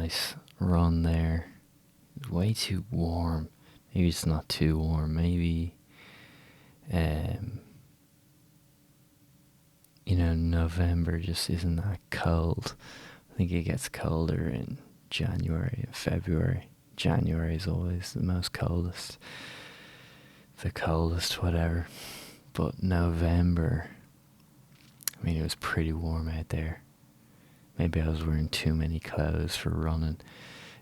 nice run there. It's way too warm. Maybe it's not too warm. Maybe, um, November just isn't that cold. I think it gets colder in January and February. January is always the most coldest. The coldest, whatever. But November, I mean, it was pretty warm out there. Maybe I was wearing too many clothes for running.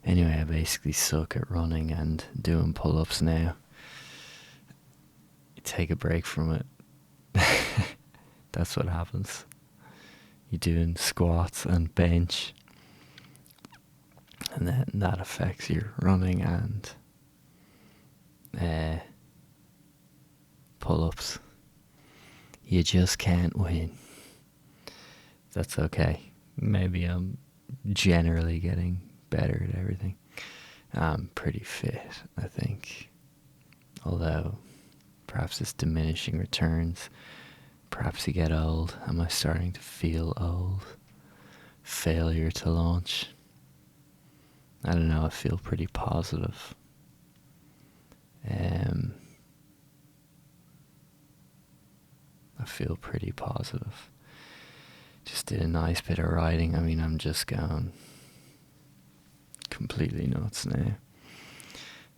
Anyway, I basically suck at running and doing pull-ups now. You take a break from it. That's what happens. You're doing squats and bench, and then that affects your running and pull-ups. You just can't win. That's okay. Maybe I'm generally getting better at everything. I'm pretty fit, I think. Although, perhaps it's diminishing returns. Perhaps you get old. Am I starting to feel old? Failure to launch. I don't know, I feel pretty positive. I feel pretty positive. Just did a nice bit of riding. I mean, I'm just going completely nuts now.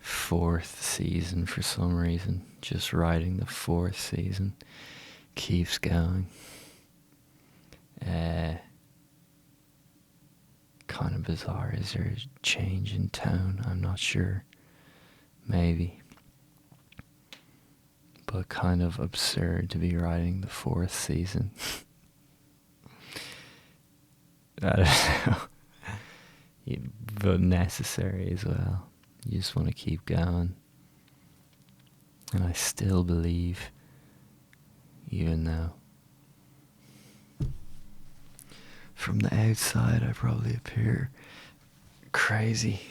4th season for some reason. Just riding the 4th season. Keeps going. Kind of bizarre. Is there a change in tone? I'm not sure. Maybe. But kind of absurd to be riding the 4th season. I don't know. But necessary as well. You just want to keep going. And I still believe, even though from the outside I probably appear crazy.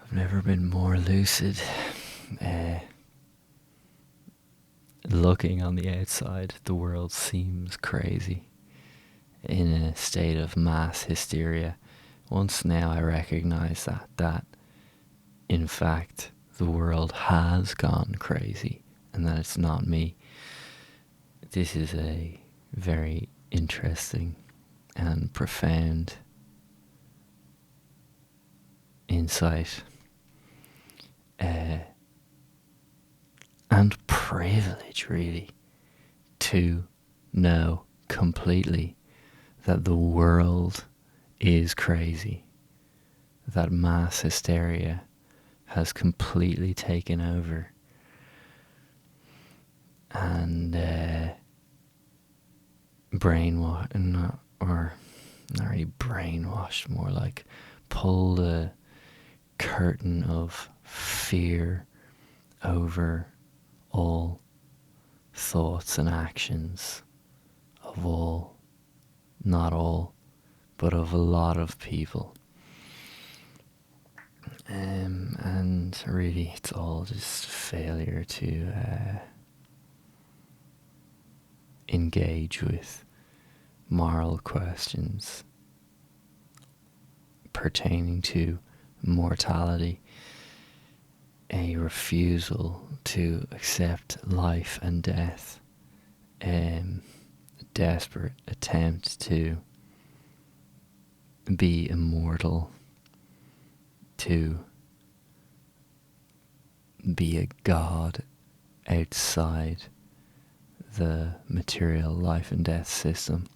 I've never been more lucid. Looking on the outside, the world seems crazy, in a state of mass hysteria. Once now I recognize that in fact the world has gone crazy and that it's not me. This is a very interesting and profound insight and privilege, really, to know completely that the world is crazy, that mass hysteria has completely taken over, and brainwashed, not really brainwashed, more like pull the curtain of fear over all thoughts and actions of all, not all, but of a lot of people. And really, it's all just failure to engage with moral questions pertaining to mortality, a refusal to accept life and death, a desperate attempt to be immortal, to be a god outside the material life and death system.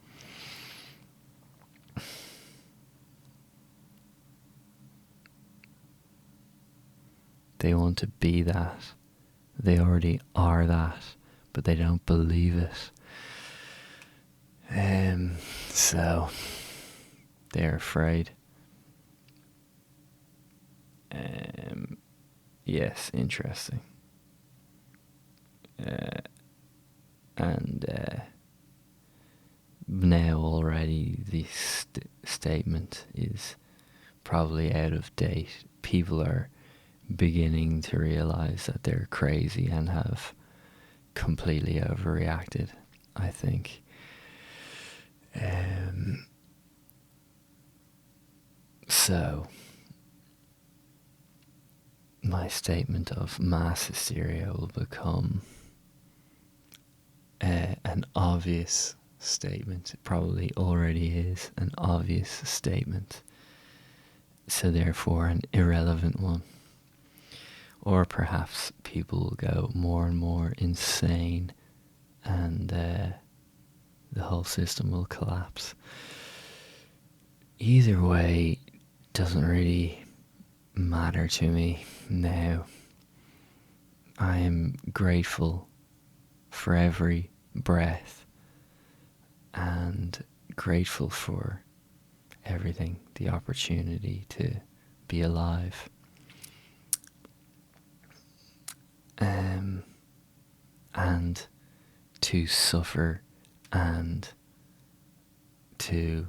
They want to be that. They already are that, but they don't believe it. So they're afraid. Yes, interesting. And now already this statement is probably out of date. People are beginning to realize that they're crazy and have completely overreacted, I think. So, my statement of mass hysteria will become an obvious statement. It probably already is an obvious statement, so therefore an irrelevant one. Or perhaps people will go more and more insane and the whole system will collapse. Either way doesn't really matter to me now. I am grateful for every breath and grateful for everything, the opportunity to be alive. And to suffer and to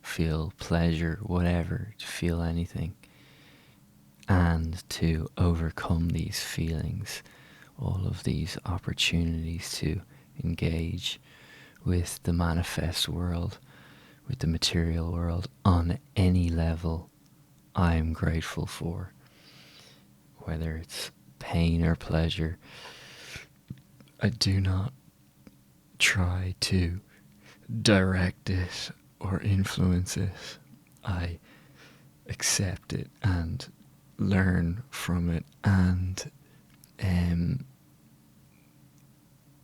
feel pleasure, whatever, to feel anything, and to overcome these feelings, all of these opportunities to engage with the manifest world, with the material world on any level, I am grateful for. Whether it's pain or pleasure, I do not try to direct it or influence it. I accept it and learn from it and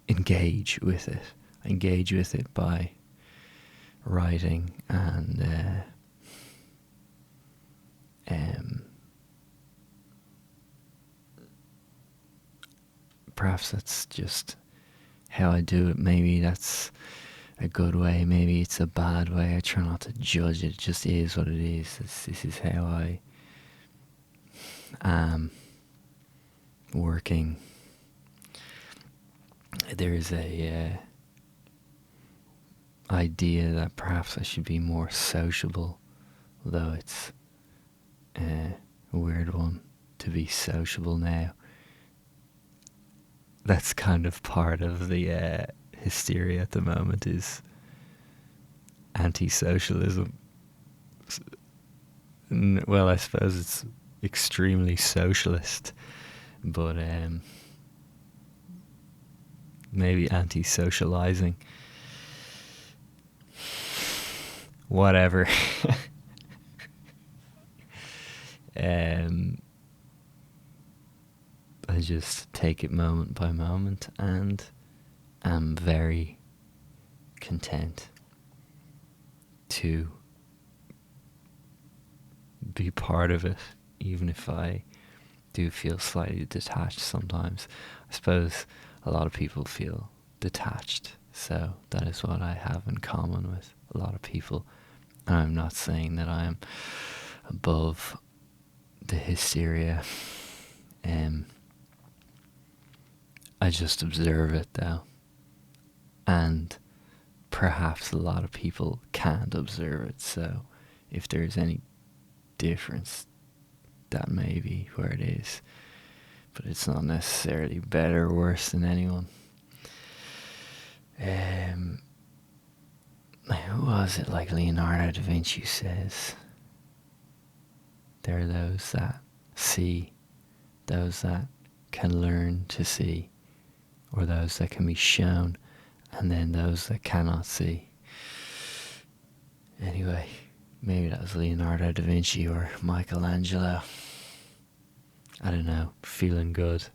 engage with it. Engage with it by writing and perhaps that's just how I do it. Maybe that's a good way, maybe it's a bad way. I try not to judge it. It just is what it is. This is how I am working. There's a idea that perhaps I should be more sociable, though it's a weird one to be sociable now. That's kind of part of the hysteria at the moment, is anti-socialism. Well, I suppose it's extremely socialist, but maybe anti-socializing. Whatever. I just take it moment by moment and am very content to be part of it, even if I do feel slightly detached sometimes. I suppose a lot of people feel detached, so that is what I have in common with a lot of people. And I'm not saying that I am above the hysteria. I just observe it, though, and perhaps a lot of people can't observe it, so if there's any difference, that may be where it is, but it's not necessarily better or worse than anyone. Who was it, like Leonardo da Vinci says, there are those that see, those that can learn to see, or those that can be shown, and then those that cannot see. Anyway, maybe that was Leonardo da Vinci or Michaelangelo. I don't know, feeling good.